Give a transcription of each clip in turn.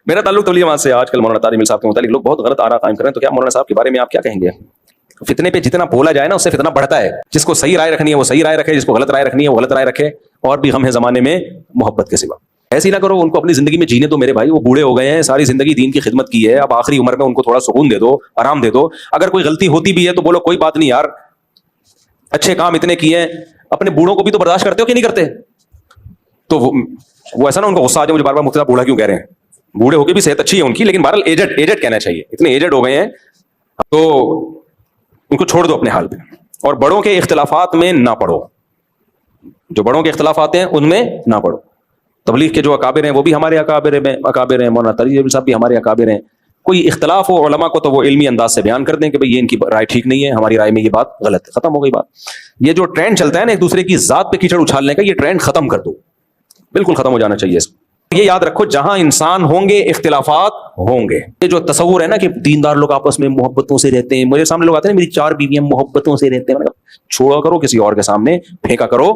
میرا تعلق تبلیغ جماعت سے آج کل مولانا طارق مل صاحب کے متعلق لوگ بہت غلط آرا قائم کریں، تو کیا مولانا صاحب کے بارے میں آپ کیا کہیں گے؟ فتنے پہ جتنا بولا جائے نا اس سے فتنہ بڑھتا ہے. جس کو صحیح رائے رکھنی ہے وہ صحیح رائے رکھے، جس کو غلط رائے رکھنی ہے وہ غلط رائے رکھے. اور بھی غم ہے زمانے میں محبت کے سوا. ایسی نہ کرو، ان کو اپنی زندگی میں جینے دو میرے بھائی. وہ بوڑھے ہو گئے ہیں، ساری زندگی دین کی خدمت کی ہے، اب آخری عمر میں ان کو تھوڑا سکون دے دو، آرام دے دو. اگر کوئی غلطی ہوتی بھی ہے تو بولو کوئی بات نہیں یار، اچھے کام اتنے کیے ہیں. اپنے بوڑھوں کو بھی تو برداشت کرتے ہو کہ نہیں کرتے؟ تو وہ ایسا نا ان کو غصہ آ جائے مجھے بار بار مفتی صاحب بوڑھا کیوں کہہ رہے ہیں. بوڑھے ہو کے بھی صحت اچھی ہے ان کی، لیکن بہرحال ایجڈ کہنا چاہیے. اتنے ایجڈ ہو گئے ہیں تو ان کو چھوڑ دو اپنے حال پہ. اور بڑوں کے اختلافات میں نہ پڑو، جو بڑوں کے اختلافات ہیں ان میں نہ پڑو. تبلیغ کے جو اکابر ہیں وہ بھی ہمارے اکابر ہیں، مولانا طارق صاحب بھی ہمارے اکابر ہیں. کوئی اختلاف ہو علماء کو تو وہ علمی انداز سے بیان کر دیں کہ بھئی یہ ان کی رائے ٹھیک نہیں ہے، ہماری رائے میں یہ بات غلط ہے، ختم ہو گئی بات. یہ جو ٹرینڈ چلتا ہے نا ایک دوسرے کی ذات پہ کیچڑ اچھالنے کا، یہ ٹرینڈ ختم کر دو، بالکل ختم ہو جانا چاہیے اس کو. یہ یاد رکھو جہاں انسان ہوں گے اختلافات ہوں گے. یہ جو تصور ہے نا کہ دیندار لوگ آپس میں محبتوں سے رہتے ہیں، میرے سامنے لوگ آتے ہیں میری 4 بیویاں محبتوں سے رہتے ہیں. چھوڑا کرو کسی اور کے سامنے، پھینکا کرو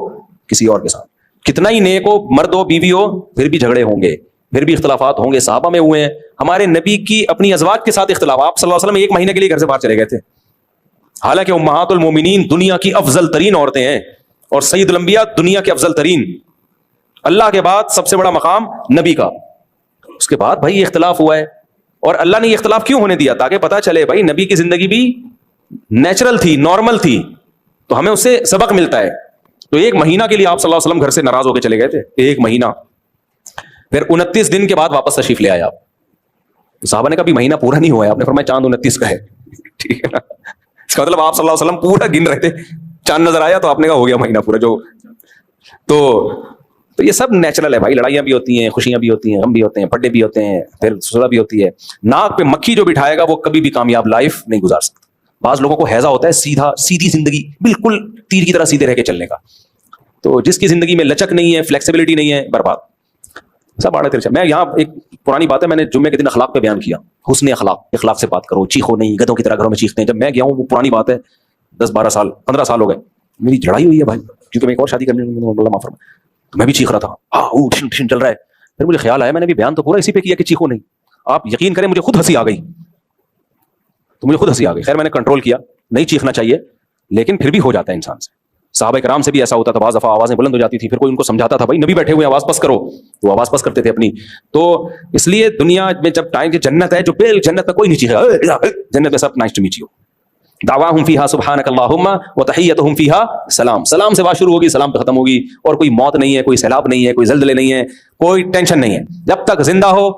کسی اور کے سامنے. کتنا ہی نیک ہو، مرد ہو بیوی ہو، پھر بھی جھگڑے ہوں گے، پھر بھی اختلافات ہوں گے. صحابہ میں ہوئے ہیں. ہمارے نبی کی اپنی ازواج کے ساتھ اختلاف، آپ صلی اللہ علیہ وسلم 1 مہینے کے لیے گھر سے باہر چلے گئے تھے، حالانکہ امہات المومنین دنیا کی افضل ترین عورتیں ہیں اور سید الانبیاء دنیا کے افضل ترین. اللہ کے بعد سب سے بڑا مقام نبی کا. اس کے بعد بھائی اختلاف ہوا ہے. اور اللہ نے یہ اختلاف کیوں ہونے دیا؟ تاکہ پتہ چلے بھائی نبی کی زندگی بھی نیچرل تھی، نارمل تھی، تو ہمیں اس سے سبق ملتا ہے. تو 1 مہینہ کے لیے آپ صلی اللہ علیہ وسلم گھر سے ناراض ہو کے چلے گئے تھے، 1 مہینہ. پھر 29 دن کے بعد واپس تشریف لے آئے آپ. صحابہ نے کہا بھی مہینہ پورا نہیں ہوا ہے. آپ نے فرمایا چاند 29 کا ہے. ٹھیک ہے نا؟ اس کا مطلب آپ صلی اللہ علیہ وسلم پورا گن رہے تھے، چاند نظر آیا تو آپ نے کہا ہو گیا مہینہ پورا. جو تو یہ سب نیچرل ہے بھائی. لڑائیاں بھی ہوتی ہیں، خوشیاں بھی ہوتی ہیں، غم بھی ہوتے ہیں، پڈے بھی ہوتے ہیں، پھر صلح بھی ہوتی ہے. ناک پہ مکھی جو بٹھائے گا وہ کبھی بھی کامیاب لائف نہیں گزار سکتا. بعض لوگوں کو ہیضہ ہوتا ہے سیدھی زندگی، بالکل تیر کی طرح سیدھے رہ کے چلنے کا. تو جس کی زندگی میں لچک نہیں ہے، فلیکسیبلٹی نہیں ہے، برباد. سب آڑے تیرے. میں یہاں ایک پرانی بات ہے، میں نے جمعے کے دن اخلاق پہ بیان کیا. حسن اخلاق سے بات کرو، چیخو نہیں، گدھوں کی طرح گھروں میں چیختے ہیں. جب میں گیا ہوں وہ پرانی بات ہے، 10-12 سال 15 سال ہو گئے. میری جڑائی ہوئی ہے بھائی، کیونکہ میں ایک اور شادی کرنے اللہ معاف فرمائے، تو میں بھی چیخ رہا تھا، ٹھن چل رہا ہے. پھر مجھے خیال آیا میں نے بھی بیان تو پورا اسی پہ کیا کہ چیخو نہیں. آپ یقین کریں مجھے خود ہنسی آ گئی. خیر میں نے کنٹرول کیا، نہیں چیخنا چاہیے لیکن پھر بھی ہو جاتا ہے انسان سے. صحابہ کرام سے بھی ایسا ہوتا تھا، بعض دفعہ آوازیں بلند ہو جاتی تھی. پھر کوئی ان کو سمجھاتا تھا بھائی نبی بیٹھے ہوئے آواز پس کرو، تو آواز پس کرتے تھے اپنی. تو اس لیے دنیا میں جب ٹائم کی جنت ہے، جو جنت میں کوئی نہیں چیخے گا، جنت میں سب نائس ٹو میٹ یو، دعواہم فیہا سبحانک اللہم وتحیتہم فیہا سلام. سلام سے بات شروع ہوگی، سلام پہ ختم ہوگی. اور کوئی موت نہیں ہے، کوئی سیلاب نہیں ہے، کوئی زلزلے نہیں ہے، کوئی ٹینشن نہیں ہے. جب تک زندہ ہو